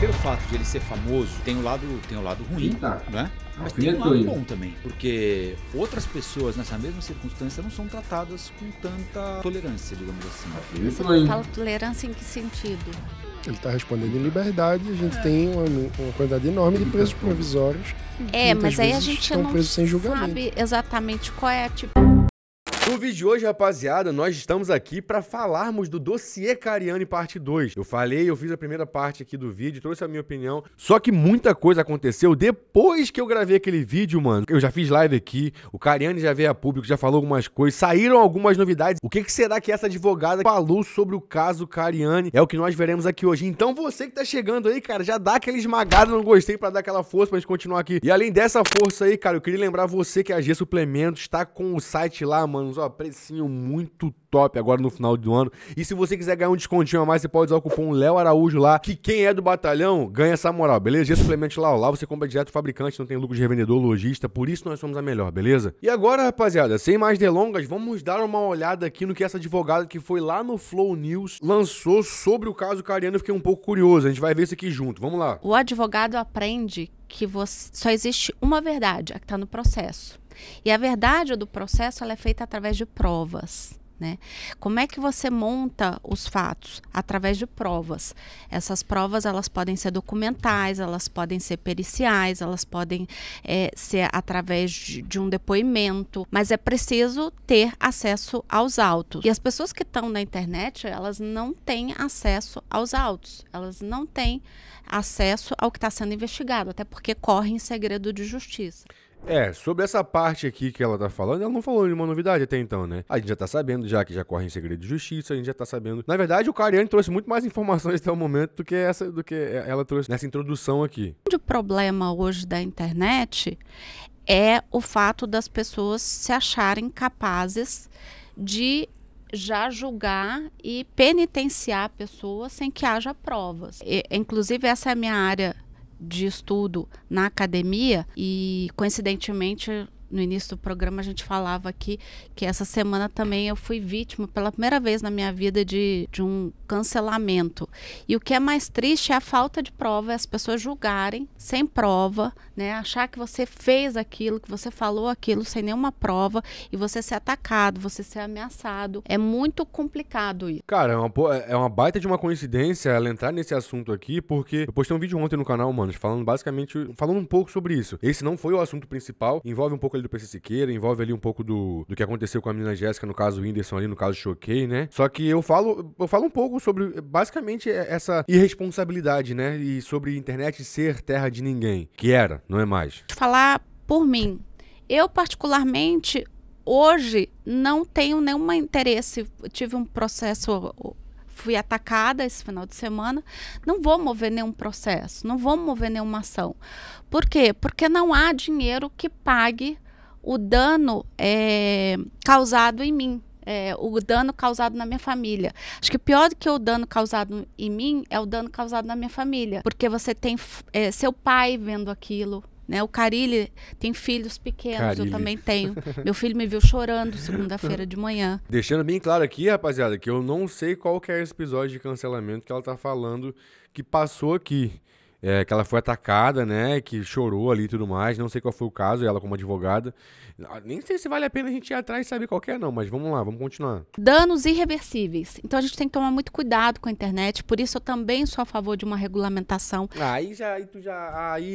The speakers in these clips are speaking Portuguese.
pelo fato de ele ser famoso, tem um lado ruim, né? Mas tem um lado bom também, porque outras pessoas nessa mesma circunstância não são tratadas com tanta tolerância, digamos assim. Você fala tolerância em que sentido? Ele está respondendo em liberdade, a gente tem uma quantidade enorme de presos provisórios. Mas aí a gente não sabe exatamente qual é a tipo... No vídeo de hoje, rapaziada, nós estamos aqui para falarmos do dossiê Cariani parte 2. Eu fiz a primeira parte aqui do vídeo, trouxe a minha opinião. Só que muita coisa aconteceu depois que eu gravei aquele vídeo, mano. Eu já fiz live aqui, o Cariani já veio a público, já falou algumas coisas, saíram algumas novidades. O que será que essa advogada falou sobre o caso Cariani? É o que nós veremos aqui hoje. Então você que tá chegando aí, cara, já dá aquela esmagada no gostei pra dar aquela força pra gente continuar aqui. E além dessa força aí, cara, eu queria lembrar você que a G Suplementos está com o site lá, mano. Ó, precinho muito top agora no final do ano. E se você quiser ganhar um descontinho a mais, você pode usar o cupom Léo Araújo lá, que quem é do batalhão ganha essa moral, beleza? G Suplementos lá, ó. Lá você compra direto do fabricante, não tem lucro de revendedor, lojista, por isso nós somos a melhor, beleza? E agora, rapaziada, sem mais delongas, vamos dar uma olhada aqui no que essa advogada que foi lá no Flow News lançou sobre o caso Cariani. Eu fiquei um pouco curioso, a gente vai ver isso aqui junto, vamos lá. O advogado aprende que só existe uma verdade, a que está no processo. E a verdade do processo ela é feita através de provas, né? Como é que você monta os fatos? Através de provas. Essas provas elas podem ser documentais, elas podem ser periciais, elas podem ser através de um depoimento, mas é preciso ter acesso aos autos. E as pessoas que estão na internet, elas não têm acesso aos autos, elas não têm acesso ao que está sendo investigado, até porque corre em segredo de justiça. Sobre essa parte aqui que ela tá falando, ela não falou nenhuma novidade até então, né? A gente já tá sabendo já que já corre em segredo de justiça, a gente já tá sabendo. Na verdade, o Cariani trouxe muito mais informações até o momento do que ela trouxe nessa introdução aqui. O problema hoje da internet é o fato das pessoas se acharem capazes de já julgar e penitenciar a pessoa sem que haja provas. Inclusive, essa é a minha área de estudo na academia e, coincidentemente, no início do programa a gente falava aqui que essa semana também eu fui vítima pela primeira vez na minha vida de um cancelamento. E o que é mais triste é a falta de prova, é as pessoas julgarem sem prova, né? Achar que você fez aquilo, que você falou aquilo sem nenhuma prova e você ser atacado, você ser ameaçado. É muito complicado isso. Cara, é uma baita de uma coincidência ela entrar nesse assunto aqui, porque eu postei um vídeo ontem no canal, mano, falando um pouco sobre isso. Esse não foi o assunto principal, envolve um pouco ali do PC Siqueira, envolve ali um pouco do que aconteceu com a menina Jéssica, no caso Whindersson ali, no caso Choquei, né? Só que eu falo um pouco sobre, basicamente, essa irresponsabilidade, né? E sobre a internet ser terra de ninguém, que era, não é mais. Vou falar por mim. Eu, particularmente, hoje, não tenho nenhum interesse. Eu tive um processo... Fui atacada esse final de semana, não vou mover nenhum processo, não vou mover nenhuma ação. Por quê? Porque não há dinheiro que pague o dano causado em mim, o dano causado na minha família. Acho que pior do que o dano causado em mim é o dano causado na minha família, porque você tem seu pai vendo aquilo, né? O Carilli tem filhos pequenos, eu também tenho. Meu filho me viu chorando segunda-feira de manhã. Deixando bem claro aqui, rapaziada, que eu não sei qual que é esse episódio de cancelamento que ela tá falando que passou aqui. Que ela foi atacada, né, que chorou ali e tudo mais, não sei qual foi o caso, ela como advogada, nem sei se vale a pena a gente ir atrás e saber qual que é não, mas vamos lá, vamos continuar. Danos irreversíveis, então a gente tem que tomar muito cuidado com a internet, por isso eu também sou a favor de uma regulamentação. Aí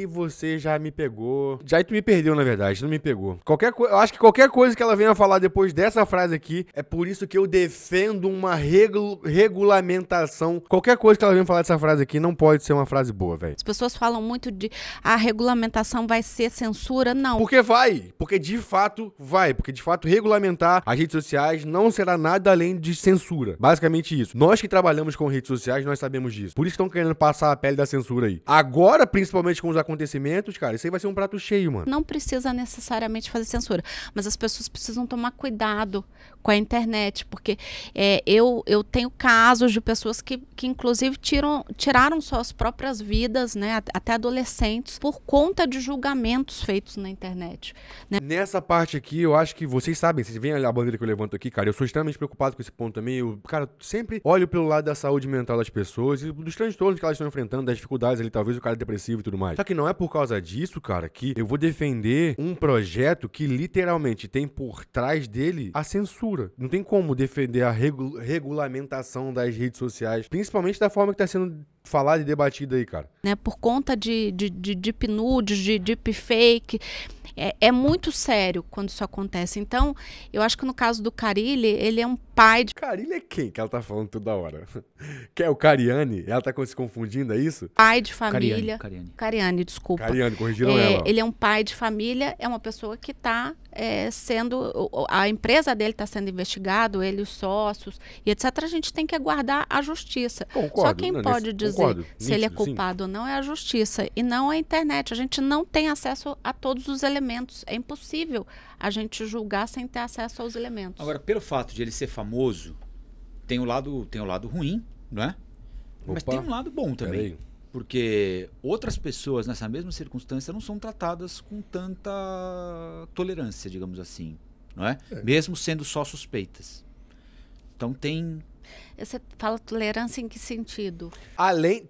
você já me pegou, aí tu me perdeu na verdade, não me pegou. Eu acho que qualquer coisa que ela venha falar depois dessa frase aqui, é por isso que eu defendo uma regulamentação, qualquer coisa que ela venha falar dessa frase aqui não pode ser uma frase boa, velho. As pessoas falam muito de a regulamentação vai ser censura, não. Porque de fato regulamentar as redes sociais não será nada além de censura. Basicamente isso. Nós que trabalhamos com redes sociais, nós sabemos disso. Por isso que estão querendo passar a pele da censura aí. Agora, principalmente com os acontecimentos, cara, isso aí vai ser um prato cheio, mano. Não precisa necessariamente fazer censura, mas as pessoas precisam tomar cuidado com a internet, porque eu tenho casos de pessoas que inclusive tiraram suas próprias vidas pessoas, né, até adolescentes, por conta de julgamentos feitos na internet, né? Nessa parte aqui, eu acho que vocês sabem, vocês veem a bandeira que eu levanto aqui, cara, eu sou extremamente preocupado com esse ponto também. Eu, cara, sempre olho pelo lado da saúde mental das pessoas e dos transtornos que elas estão enfrentando, das dificuldades ali, talvez o cara é depressivo e tudo mais. Só que não é por causa disso, cara, que eu vou defender um projeto que literalmente tem por trás dele a censura. Não tem como defender a regulamentação das redes sociais, principalmente da forma que tá sendo falada e debatida aí, cara. Né, por conta de deep nudes, de deepfake. É muito sério quando isso acontece. Então, eu acho que no caso do Carilli, ele é um pai de... Carilli é quem que ela tá falando toda hora? Que é o Cariani? Ela tá se confundindo, é isso? Pai de família. Cariani, desculpa. Cariani, corrigiram ela. Ele é um pai de família, é uma pessoa que está sendo... A empresa dele está sendo investigado, ele, os sócios, e etc. A gente tem que aguardar a justiça. Concordo, só quem pode dizer se ele é culpado ou não é a justiça, e não a internet. A gente não tem acesso a todos os elementos. É impossível a gente julgar sem ter acesso aos elementos. Agora, pelo fato de ele ser famoso, tem o lado ruim, não é? Mas tem um lado bom também. Porque outras pessoas nessa mesma circunstância não são tratadas com tanta tolerância, digamos assim, não é? Mesmo sendo só suspeitas. Então tem... Você fala tolerância em que sentido?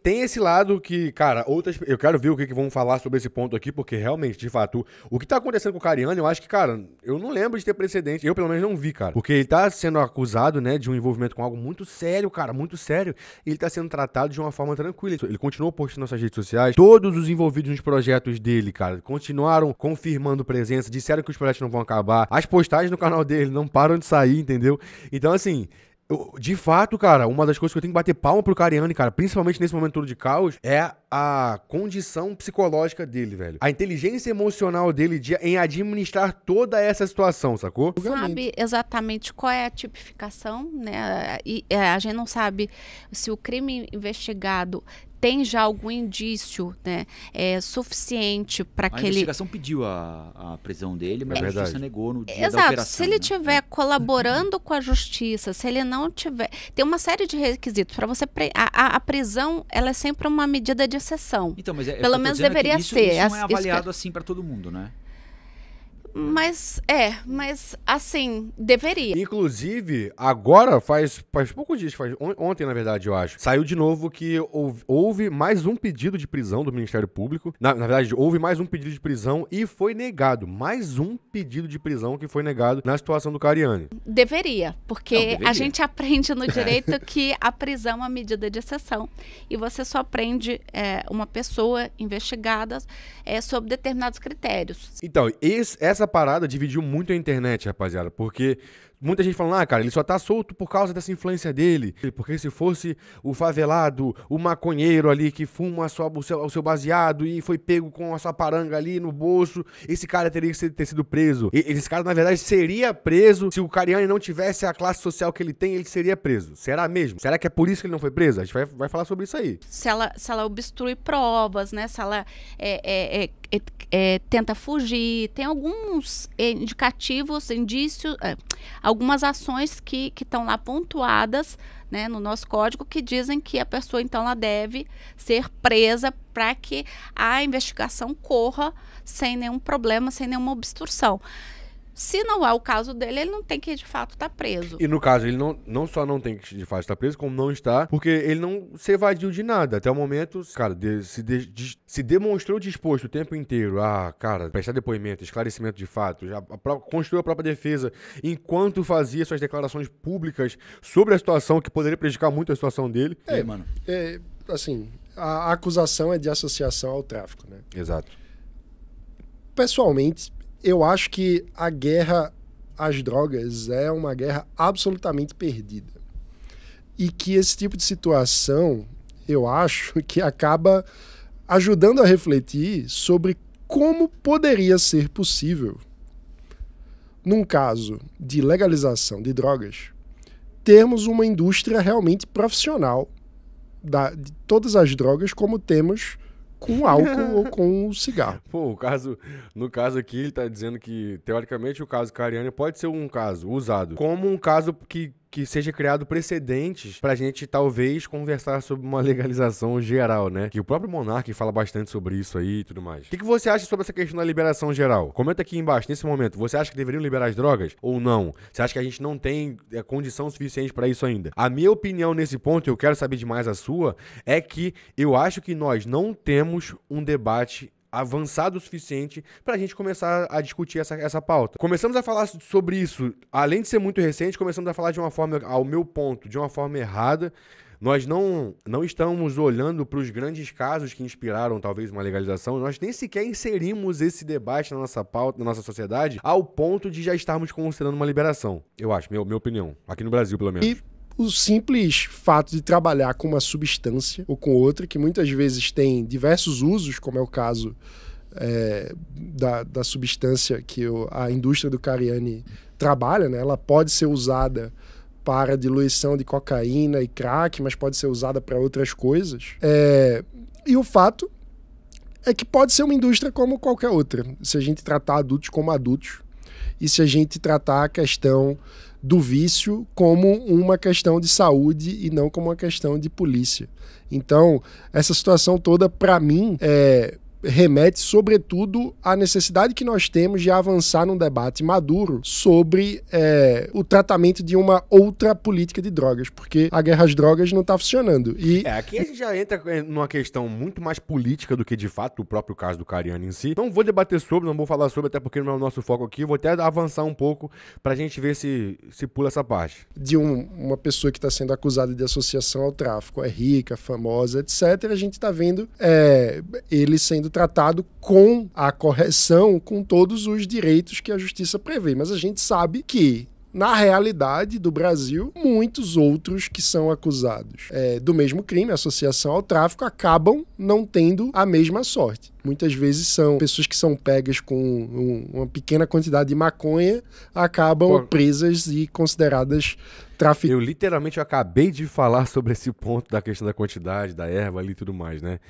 Tem esse lado que, cara, eu quero ver o que vão falar sobre esse ponto aqui, porque realmente, de fato, o que tá acontecendo com o Cariani, eu acho que, cara, eu não lembro de ter precedente, eu pelo menos não vi, cara. Porque ele tá sendo acusado, né, de um envolvimento com algo muito sério, cara, muito sério, e ele tá sendo tratado de uma forma tranquila. Ele continuou postando nas suas redes sociais, todos os envolvidos nos projetos dele, cara, continuaram confirmando presença, disseram que os projetos não vão acabar, as postagens no canal dele não param de sair, entendeu? Então, assim... de fato, cara, uma das coisas que eu tenho que bater palma pro Cariani, cara, principalmente nesse momento todo de caos, é a condição psicológica dele, velho. A inteligência emocional dele em administrar toda essa situação, sacou? Sabe exatamente qual é a tipificação, né? E a gente não sabe se o crime investigado tem já algum indício, né, suficiente para que ele... A investigação pediu a prisão dele, mas a justiça negou no dia da operação. Se ele estiver colaborando com a justiça, se ele não tiver... Tem uma série de requisitos para você... A prisão, ela é sempre uma medida de exceção. Então, mas pelo menos deveria ser. Isso não é avaliado assim para todo mundo, né? Mas assim, deveria. Inclusive, agora faz poucos dias, ontem na verdade eu acho, saiu de novo que houve mais um pedido de prisão do Ministério Público. Na verdade, houve mais um pedido de prisão e foi negado. Mais um pedido de prisão que foi negado na situação do Cariani. Deveria, porque a gente aprende no direito que a prisão é uma medida de exceção. E você só prende uma pessoa investigada sob determinados critérios. Então, essa parada dividiu muito a internet, rapaziada, porque muita gente falando, cara, ele só tá solto por causa dessa influência dele, porque se fosse o favelado, o maconheiro ali que fuma o seu baseado e foi pego com a sua paranga ali no bolso, esse cara teria que ter sido preso. Esse cara, na verdade, seria preso. Se o Cariani não tivesse a classe social que ele tem, ele seria preso. Será mesmo? Será que é por isso que ele não foi preso? A gente vai falar sobre isso aí. Se ela obstrui provas, né? Se ela tenta fugir, tem alguns indicativos, indícios, algumas ações que estão lá pontuadas, né, no nosso código, que dizem que a pessoa então ela deve ser presa para que a investigação corra sem nenhum problema, sem nenhuma obstrução. Se não é o caso dele, ele não tem que, de fato, estar preso. E no caso, ele não só não tem que, de fato, estar preso, como não está, porque ele não se evadiu de nada. Até o momento, cara, se demonstrou disposto o tempo inteiro a, cara, prestar depoimento, esclarecimento de fatos, construiu a própria defesa, enquanto fazia suas declarações públicas sobre a situação, que poderia prejudicar muito a situação dele. Mano. Assim, a acusação é de associação ao tráfico, né? Exato. Pessoalmente, eu acho que a guerra às drogas é uma guerra absolutamente perdida. E que esse tipo de situação, eu acho que acaba ajudando a refletir sobre como poderia ser possível, num caso de legalização de drogas, termos uma indústria realmente profissional de todas as drogas, como temos com álcool ou com cigarro. Pô, no caso aqui, ele tá dizendo que, teoricamente, o caso Cariani pode ser um caso usado como um caso que que seja criado precedentes pra gente talvez conversar sobre uma legalização geral, né? Que o próprio Monark fala bastante sobre isso aí e tudo mais. O que você acha sobre essa questão da liberação geral? Comenta aqui embaixo, nesse momento. Você acha que deveriam liberar as drogas ou não? Você acha que a gente não tem condição suficiente pra isso ainda? A minha opinião nesse ponto, eu quero saber demais a sua, é que eu acho que nós não temos um debate avançado o suficiente pra gente começar a discutir essa pauta. Começamos a falar sobre isso, além de ser muito recente, começamos a falar de uma forma, ao meu ponto, de uma forma errada. Nós não estamos olhando para os grandes casos que inspiraram talvez uma legalização, nós nem sequer inserimos esse debate na nossa pauta, na nossa sociedade, ao ponto de já estarmos considerando uma liberação, eu acho, minha opinião, aqui no Brasil pelo menos. O simples fato de trabalhar com uma substância ou com outra, que muitas vezes tem diversos usos, como é o caso da substância que a indústria do Cariani trabalha, né? Ela pode ser usada para diluição de cocaína e crack, mas pode ser usada para outras coisas. E o fato é que pode ser uma indústria como qualquer outra, se a gente tratar adultos como adultos e se a gente tratar a questão do vício como uma questão de saúde e não como uma questão de polícia. Então, essa situação toda, para mim, remete, sobretudo, à necessidade que nós temos de avançar num debate maduro sobre o tratamento de uma outra política de drogas, porque a guerra às drogas não está funcionando. Aqui a gente já entra numa questão muito mais política do que, de fato, o próprio caso do Cariani em si. Não vou debater sobre, não vou falar sobre, até porque não é o nosso foco aqui. Vou até avançar um pouco pra gente ver se pula essa parte. De uma pessoa que está sendo acusada de associação ao tráfico, é rica, famosa, etc., a gente está vendo ele sendo tratado com a correção, com todos os direitos que a justiça prevê. Mas a gente sabe que, na realidade do Brasil, muitos outros que são acusados do mesmo crime, associação ao tráfico, acabam não tendo a mesma sorte. Muitas vezes são pessoas que são pegas com uma pequena quantidade de maconha, acabam presas e consideradas traficantes. Eu literalmente acabei de falar sobre esse ponto da questão da quantidade, da erva ali e tudo mais, né?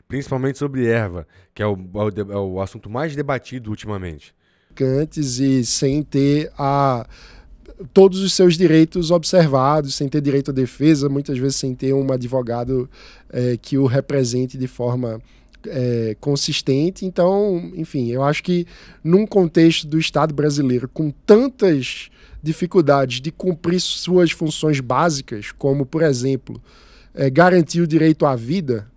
Principalmente sobre erva, que é o assunto mais debatido ultimamente. E sem ter todos os seus direitos observados, sem ter direito à defesa, muitas vezes sem ter um advogado que o represente de forma consistente. Então, enfim, eu acho que num contexto do Estado brasileiro com tantas dificuldades de cumprir suas funções básicas, como, por exemplo, garantir o direito à vida,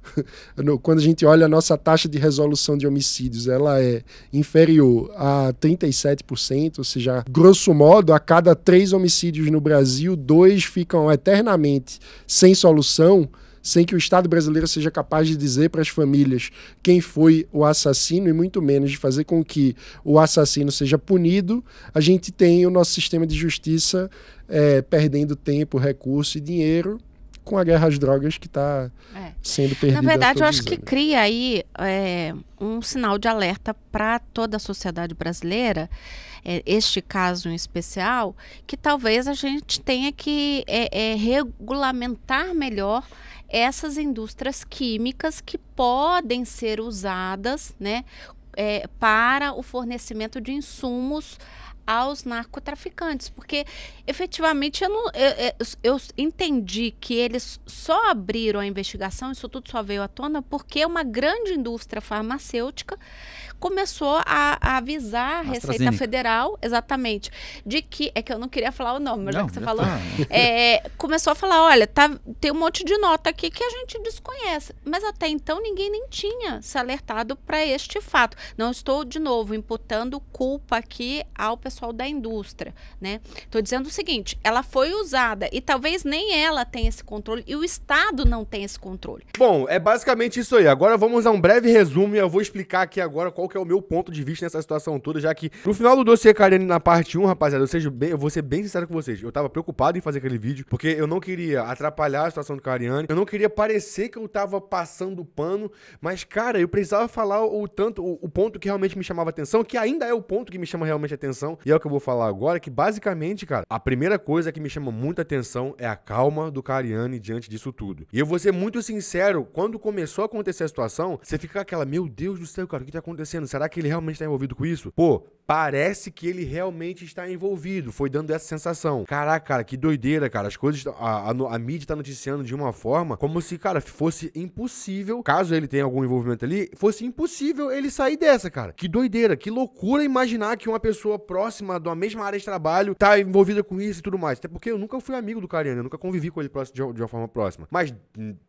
quando a gente olha a nossa taxa de resolução de homicídios, ela é inferior a 37%, ou seja, grosso modo, a cada 3 homicídios no Brasil, 2 ficam eternamente sem solução, sem que o Estado brasileiro seja capaz de dizer para as famílias quem foi o assassino e muito menos de fazer com que o assassino seja punido. A gente tem o nosso sistema de justiça perdendo tempo, recurso e dinheiro com a guerra às drogas que está sendo perdida. Na verdade, eu acho que cria aí um sinal de alerta para toda a sociedade brasileira, este caso em especial, que talvez a gente tenha que regulamentar melhor essas indústrias químicas que podem ser usadas, né, para o fornecimento de insumos aos narcotraficantes, porque efetivamente eu entendi que eles só abriram a investigação, isso tudo só veio à tona porque uma grande indústria farmacêutica começou a avisar a Receita Federal, exatamente, de que, é que eu não queria falar o nome, mas já que você falou, começou a falar, olha, tem um monte de nota aqui que a gente desconhece, mas até então ninguém nem tinha se alertado para este fato. Não estou, de novo, imputando culpa aqui ao pessoal da indústria, né? Estou dizendo o seguinte, ela foi usada e talvez nem ela tenha esse controle e o Estado não tem esse controle. Bom, é basicamente isso aí. Agora vamos a um breve resumo e eu vou explicar aqui agora qual que é o meu ponto de vista nessa situação toda, já que no final do dossiê Cariani na parte 1, rapaziada, eu vou ser bem sincero com vocês, eu tava preocupado em fazer aquele vídeo, porque eu não queria atrapalhar a situação do Cariani, eu não queria parecer que eu tava passando pano, mas, cara, eu precisava falar o ponto que realmente me chamava atenção, que ainda é o ponto que me chama realmente atenção, e é o que eu vou falar agora, que basicamente, cara, a primeira coisa que me chama muita atenção é a calma do Cariani diante disso tudo. E eu vou ser muito sincero, quando começou a acontecer a situação, você fica aquela, meu Deus do céu, cara, o que tá acontecendo? Será que ele realmente tá envolvido com isso? Pô, parece que ele realmente está envolvido. Foi dando essa sensação. Caraca, cara, que doideira, cara. As coisas, a mídia tá noticiando de uma forma como se, cara, fosse impossível, caso ele tenha algum envolvimento ali, fosse impossível ele sair dessa, cara. Que doideira, que loucura imaginar que uma pessoa próxima da mesma área de trabalho tá envolvida com isso e tudo mais. Até porque eu nunca fui amigo do Cariani, eu nunca convivi com ele de uma forma próxima. Mas,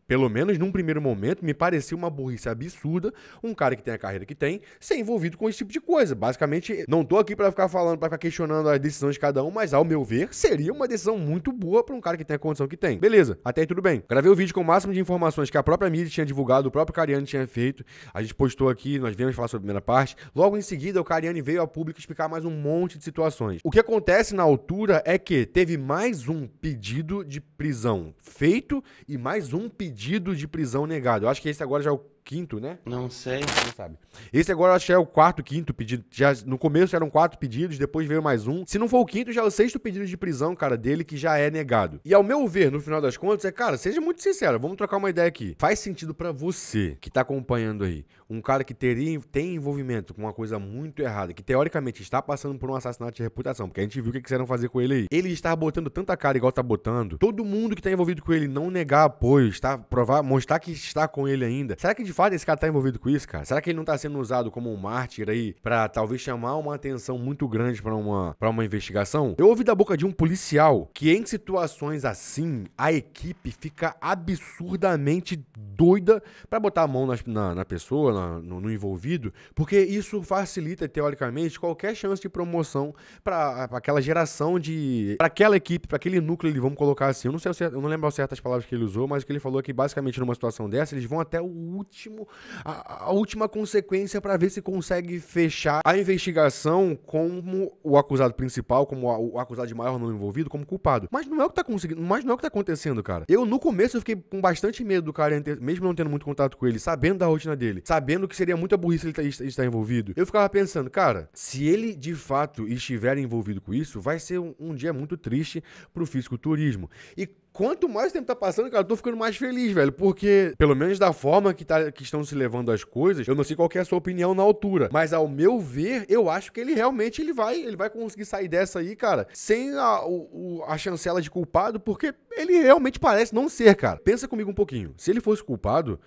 pelo menos num primeiro momento, me pareceu uma burrice absurda um cara que tem a carreira que tem ser envolvido com esse tipo de coisa. Basicamente, não tô aqui pra ficar falando, pra ficar questionando as decisões de cada um, mas ao meu ver, seria uma decisão muito boa pra um cara que tem a condição que tem. Beleza, até aí tudo bem. Gravei o vídeo com o máximo de informações que a própria mídia tinha divulgado, o próprio Cariani tinha feito. A gente postou aqui, nós viemos falar sobre a primeira parte. Logo em seguida, o Cariani veio ao público explicar mais um monte de situações. O que acontece na altura é que teve mais um pedido de prisão feito e mais um pedido de prisão negado. Eu acho que esse agora já é o quinto, né? Não sei. Não sabe. Esse agora eu acho que é o quarto, quinto pedido. Já, no começo eram 4 pedidos, depois veio mais um. Se não for o quinto, já é o 6º pedido de prisão, cara, dele que já é negado. E ao meu ver, no final das contas, cara, seja muito sincero, vamos trocar uma ideia aqui. Faz sentido pra você que tá acompanhando aí, um cara que tem envolvimento com uma coisa muito errada, que teoricamente está passando por um assassinato de reputação, porque a gente viu o que quiseram fazer com ele aí. Ele está botando tanta cara igual tá botando. Todo mundo que tá envolvido com ele não negar apoio, mostrar que está com ele ainda. Será que de fato esse cara tá envolvido com isso, cara? Será que ele não tá sendo usado como um mártir aí pra talvez chamar uma atenção muito grande pra uma investigação? Eu ouvi da boca de um policial que em situações assim, a equipe fica absurdamente doida pra botar a mão na pessoa, no envolvido, porque isso facilita, teoricamente, qualquer chance de promoção pra aquela geração pra aquela equipe, pra aquele núcleo ali, vamos colocar assim. Eu não lembro certas palavras que ele usou, mas o que ele falou é que basicamente numa situação dessa, eles vão até o último, a última consequência pra ver se consegue fechar a investigação como o acusado principal, como o acusado de maior número envolvido, como culpado. Mas não é o que tá conseguindo, mas não é o que tá acontecendo, cara. Eu, no começo, eu fiquei com bastante medo do cara, mesmo não tendo muito contato com ele, sabendo da rotina dele, sabendo que seria muita burrice ele estar envolvido. Eu ficava pensando, cara, se ele de fato estiver envolvido com isso, vai ser um dia muito triste pro fisiculturismo. E quanto mais o tempo tá passando, cara, eu tô ficando mais feliz, velho. Porque, pelo menos da forma que estão se levando as coisas, eu não sei qual que é a sua opinião na altura. Mas, ao meu ver, eu acho que ele realmente ele vai conseguir sair dessa aí, cara, sem a chancela de culpado, porque ele realmente parece não ser, cara. Pensa comigo um pouquinho. Se ele fosse culpado,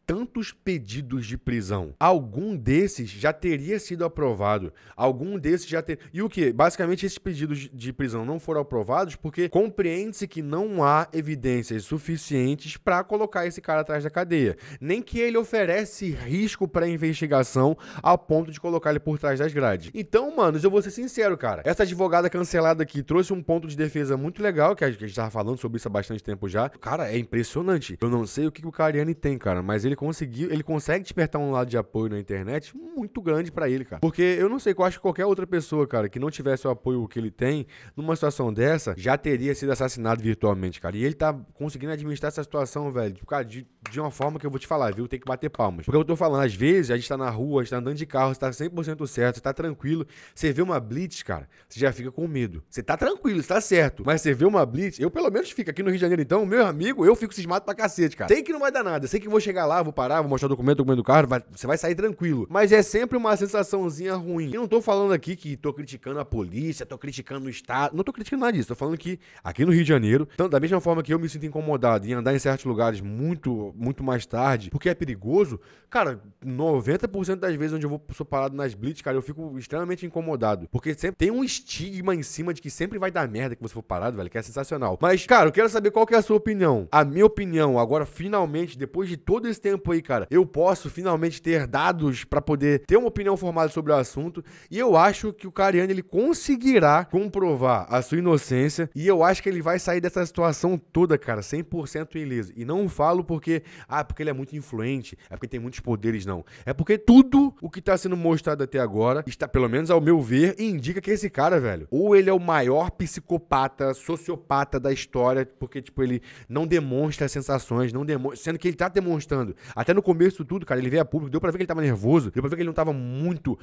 tantos pedidos de prisão, algum desses já teria sido aprovado, algum desses já teria... E o que? Basicamente, esses pedidos de prisão não foram aprovados porque compreende-se que não há evidências suficientes para colocar esse cara atrás da cadeia. Nem que ele oferece risco para a investigação ao ponto de colocar ele por trás das grades. Então, manos, eu vou ser sincero, cara. Essa advogada cancelada aqui trouxe um ponto de defesa muito legal, que a gente tava falando sobre isso há bastante tempo já. Cara, é impressionante. Eu não sei o que o Cariani tem, cara, mas ele consegue despertar um lado de apoio na internet muito grande pra ele, cara. Porque eu não sei, eu acho que qualquer outra pessoa, cara, que não tivesse o apoio que ele tem, numa situação dessa, já teria sido assassinado virtualmente, cara. E ele tá conseguindo administrar essa situação, velho, cara, de uma forma que eu vou te falar, viu? Tem que bater palmas. Porque eu tô falando, às vezes, a gente tá na rua, a gente tá andando de carro, você tá 100% certo, você tá tranquilo, você vê uma blitz, cara, você já fica com medo. Você tá tranquilo, você tá certo. Mas você vê uma blitz, eu pelo menos fico aqui no Rio de Janeiro, então, meu amigo, eu fico cismado pra cacete, cara. Sei que não vai dar nada, sei que vou chegar lá, vou parar, vou mostrar o documento do carro, você vai sair tranquilo. Mas é sempre uma sensaçãozinha ruim. Eu não tô falando aqui que tô criticando a polícia, tô criticando o Estado, não tô criticando nada disso. Tô falando que aqui no Rio de Janeiro, tanto da mesma forma que eu me sinto incomodado em andar em certos lugares muito mais tarde, porque é perigoso, cara, 90% das vezes onde eu sou parado nas blitz, cara, eu fico extremamente incomodado. Porque sempre tem um estigma em cima de que sempre vai dar merda que você for parado, velho, que é sensacional. Mas, cara, eu quero saber qual que é a sua opinião. A minha opinião, agora, finalmente, depois de todo esse tempo aí, cara, eu posso finalmente ter dados pra poder ter uma opinião formada sobre o assunto, e eu acho que o Cariani, ele conseguirá comprovar a sua inocência, e eu acho que ele vai sair dessa situação toda, cara, 100% ileso. E não falo porque ele é muito influente, é porque tem muitos poderes, não. É porque tudo o que tá sendo mostrado até agora, está, pelo menos ao meu ver, indica que esse cara, velho, ou ele é o maior psicopata, sociopata da história, porque, tipo, ele não demonstra sensações, sendo que ele tá demonstrando Até no começo tudo, cara, ele veio a público, deu pra ver que ele tava nervoso, deu pra ver que ele não tava muito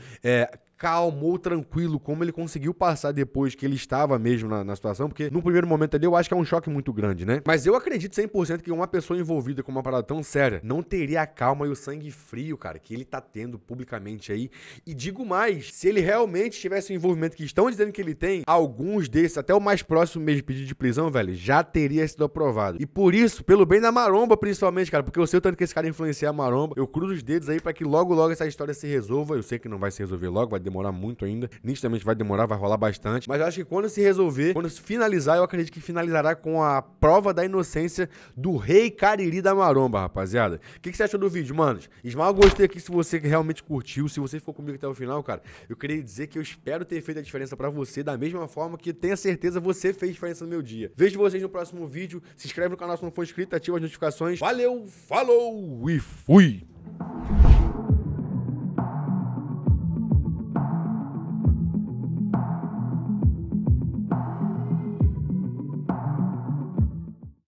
calmo ou tranquilo, como ele conseguiu passar depois que ele estava mesmo na situação, porque no primeiro momento ali eu acho que é um choque muito grande, né? Mas eu acredito 100% que uma pessoa envolvida com uma parada tão séria não teria a calma e o sangue frio, cara, que ele tá tendo publicamente aí. E digo mais, se ele realmente tivesse o envolvimento que estão dizendo que ele tem, alguns desses, até o mais próximo mesmo pedido de prisão, velho, já teria sido aprovado. E por isso, pelo bem da maromba, principalmente, cara, porque eu sei o tanto que esse cara influenciar a maromba, eu cruzo os dedos aí pra que logo essa história se resolva. Eu sei que não vai se resolver logo, vai demorar muito ainda, nitidamente vai demorar, vai rolar bastante, mas eu acho que quando se resolver, quando se finalizar, eu acredito que finalizará com a prova da inocência do Rei Cariri da maromba, rapaziada. O que você achou do vídeo, manos? Esmaga o gostei aqui se você realmente curtiu, se você ficou comigo até o final, cara, eu queria dizer que eu espero ter feito a diferença pra você, da mesma forma que tenha certeza você fez diferença no meu dia. Vejo vocês no próximo vídeo, se inscreve no canal se não for inscrito, ativa as notificações. Valeu, falou e fui!